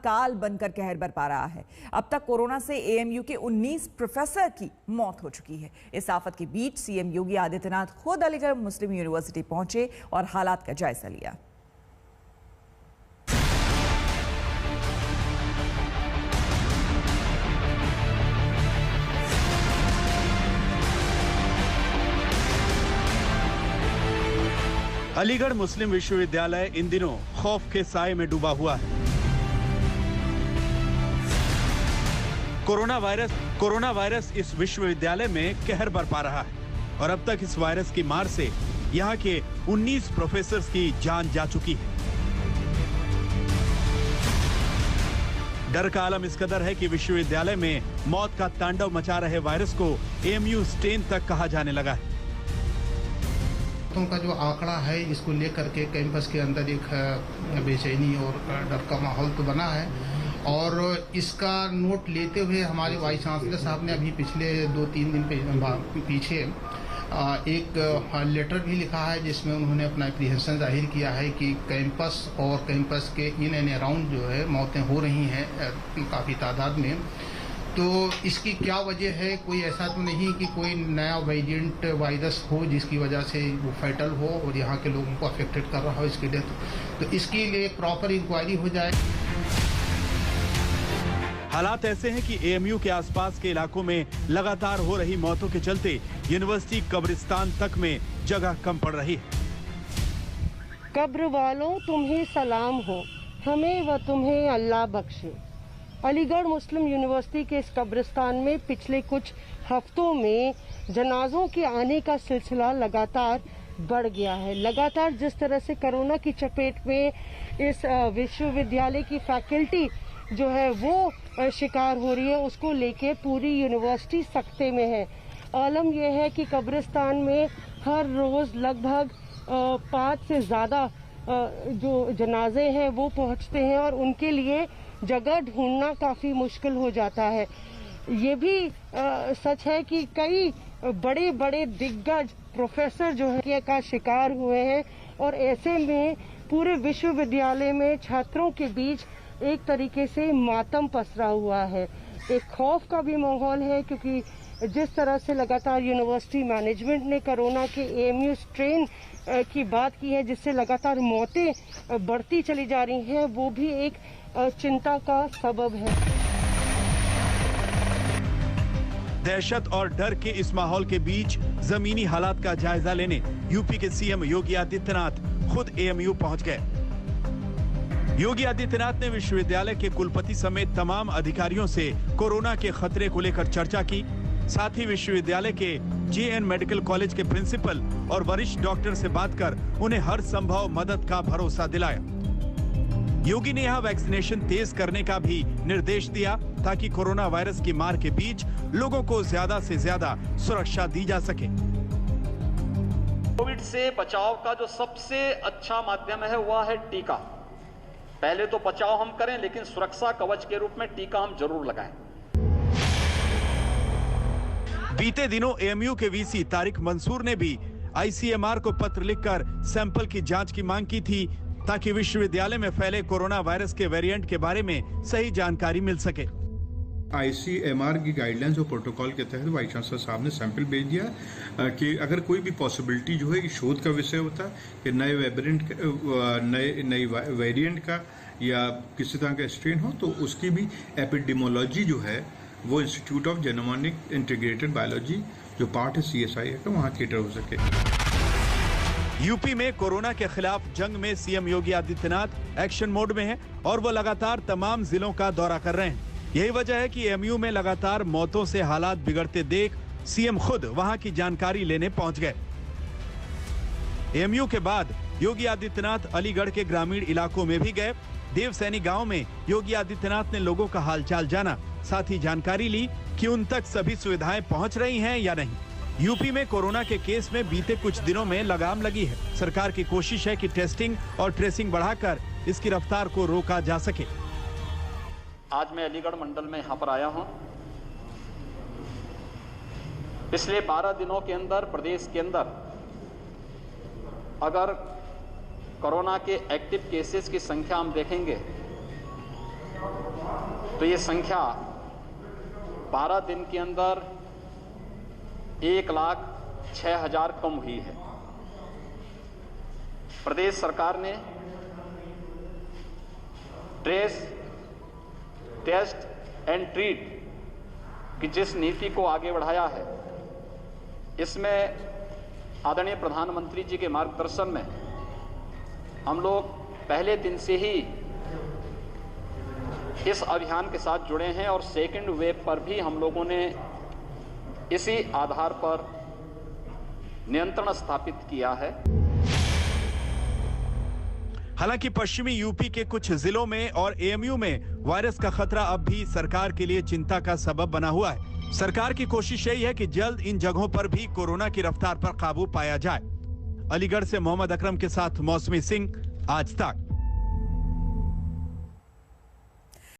काल बनकर कहर बरपा रहा है। अब तक कोरोना से एएमयू के 19 प्रोफेसर की मौत हो चुकी है। इस आफत के बीच सीएम योगी आदित्यनाथ खुद अलीगढ़ मुस्लिम यूनिवर्सिटी पहुंचे और हालात का जायजा लिया। अलीगढ़ मुस्लिम विश्वविद्यालय इन दिनों खौफ के साए में डूबा हुआ है। कोरोना वायरस इस विश्वविद्यालय में कहर बरपा रहा है और अब तक इस वायरस की मार से यहाँ के 19 प्रोफेसर्स की जान जा चुकी है। डर का आलम इस कदर है कि विश्वविद्यालय में मौत का तांडव मचा रहे वायरस को एएमयू स्ट्रेन तक कहा जाने लगा है। का जो आंकड़ा है, इसको लेकर के कैंपस के अंदर एक बेचैनी और डर का माहौल तो बना है और इसका नोट लेते हुए हमारे वाइस चांसलर साहब ने अभी पिछले 2-3 दिन पीछे एक लेटर भी लिखा है, जिसमें उन्होंने अपना एप्रीहेंशन जाहिर किया है कि कैंपस और कैंपस के इन एंड अराउंड जो है मौतें हो रही हैं काफ़ी तादाद में। तो इसकी क्या वजह है? कोई ऐसा तो नहीं कि कोई नया वेरिएंट वायरस हो जिसकी वजह से वो फैटल हो और यहाँ के लोगों को अफेक्टेड कर रहा हो इसके डेथ। तो इसके लिए प्रॉपर इंक्वायरी हो जाए। हालात ऐसे हैं कि एएमयू के आसपास के इलाकों में लगातार हो रही मौतों के चलते यूनिवर्सिटी कब्रिस्तान तक में जगह कम पड़ रही है। कब्र वालों तुम्हें सलाम हो, हमें व तुम्हें अल्लाह बख्शे। अलीगढ़ मुस्लिम यूनिवर्सिटी के इस कब्रिस्तान में पिछले कुछ हफ्तों में जनाजों के आने का सिलसिला लगातार बढ़ गया है। लगातार जिस तरह से कोरोना की चपेट में इस विश्वविद्यालय की फैकल्टी जो है वो शिकार हो रही है, उसको लेके पूरी यूनिवर्सिटी सख्ते में है। आलम यह है कि कब्रिस्तान में हर रोज लगभग 5 से ज़्यादा जो जनाजे हैं वो पहुंचते हैं और उनके लिए जगह ढूंढना काफ़ी मुश्किल हो जाता है। ये भी सच है कि कई बड़े बड़े दिग्गज प्रोफेसर जो है का शिकार हुए हैं और ऐसे में पूरे विश्वविद्यालय में छात्रों के बीच एक तरीके से मातम पसरा हुआ है। एक खौफ का भी माहौल है, क्योंकि जिस तरह से लगातार यूनिवर्सिटी मैनेजमेंट ने कोरोना के एएमयू स्ट्रेन की बात की है, जिससे लगातार मौतें बढ़ती चली जा रही हैं, वो भी एक चिंता का सबब है। दहशत और डर के इस माहौल के बीच जमीनी हालात का जायजा लेने यूपी के सीएम योगी आदित्यनाथ खुद एएमयू पहुंच गए। योगी आदित्यनाथ ने विश्वविद्यालय के कुलपति समेत तमाम अधिकारियों से कोरोना के खतरे को लेकर चर्चा की। साथ ही विश्वविद्यालय के जेएन मेडिकल कॉलेज के प्रिंसिपल और वरिष्ठ डॉक्टर से बात कर उन्हें हर संभव मदद का भरोसा दिलाया। योगी ने यहां वैक्सीनेशन तेज करने का भी निर्देश दिया ताकि कोरोना वायरस की मार के बीच लोगों को ज्यादा से ज्यादा सुरक्षा दी जा सके। कोविड से बचाव का जो सबसे अच्छा माध्यम है वह है टीका। पहले तो बचाव हम करें, लेकिन सुरक्षा कवच के रूप में टीका हम जरूर लगाएं। बीते दिनों एएमयू के वीसी तारिक मंसूर ने भी आईसीएमआर को पत्र लिखकर सैंपल की जांच की मांग की थी ताकि विश्वविद्यालय में फैले कोरोना वायरस के वेरिएंट के बारे में सही जानकारी मिल सके। आईसीएमआर की गाइडलाइंस और प्रोटोकॉल के तहत वाइस चांसलर साहब ने सैंपल भेज दिया कि अगर कोई भी पॉसिबिलिटी जो है शोध का विषय होता है कि नए वेरिएंट का या किसी तरह का स्ट्रेन हो, तो उसकी भी एपिडेमोलॉजी जो है वो institute of genomic integrated biology जो पार्ट है CSI का, वहाँ कैटर हो सके। यूपी में कोरोना के खिलाफ जंग में CM Yogi Adityanath action mode में हैं और वो लगातार तमाम जिलों का दौरा कर रहे हैं। यही वजह है कि एएमयू में लगातार मौतों से हालात बिगड़ते देख सीएम खुद वहां की जानकारी लेने पहुंच गए। एएमयू के बाद योगी आदित्यनाथ अलीगढ़ के ग्रामीण इलाकों में भी गए। देवसैनी गांव में योगी आदित्यनाथ ने लोगों का हालचाल जाना, साथ ही जानकारी ली कि उन तक सभी सुविधाएं पहुंच रही हैं या नहीं। यूपी में कोरोना के केस में बीते कुछ दिनों में लगाम लगी है। सरकार की कोशिश है कि टेस्टिंग और ट्रेसिंग बढ़ाकर इसकी रफ्तार को रोका जा सके। आज मैं अलीगढ़ मंडल में यहाँ पर आया हूँ। पिछले 12 दिनों के अंदर प्रदेश के अंदर अगर कोरोना के एक्टिव केसेस की संख्या हम देखेंगे तो ये संख्या 12 दिन के अंदर 1,06,000 कम हुई है। प्रदेश सरकार ने ट्रेस, टेस्ट एंड ट्रीट की जिस नीति को आगे बढ़ाया है, इसमें आदरणीय प्रधानमंत्री जी के मार्गदर्शन में हम लोग पहले दिन से ही इस अभियान के साथ जुड़े हैं और सेकंड वेव पर भी हम लोगों ने इसी आधार पर नियंत्रण स्थापित किया है। हालांकि पश्चिमी यूपी के कुछ जिलों में और एएमयू में वायरस का खतरा अब भी सरकार के लिए चिंता का सबब बना हुआ है। सरकार की कोशिश यही है कि जल्द इन जगहों पर भी कोरोना की रफ्तार पर काबू पाया जाए। अलीगढ़ से मोहम्मद अकरम के साथ मौसमी सिंह, आज तक।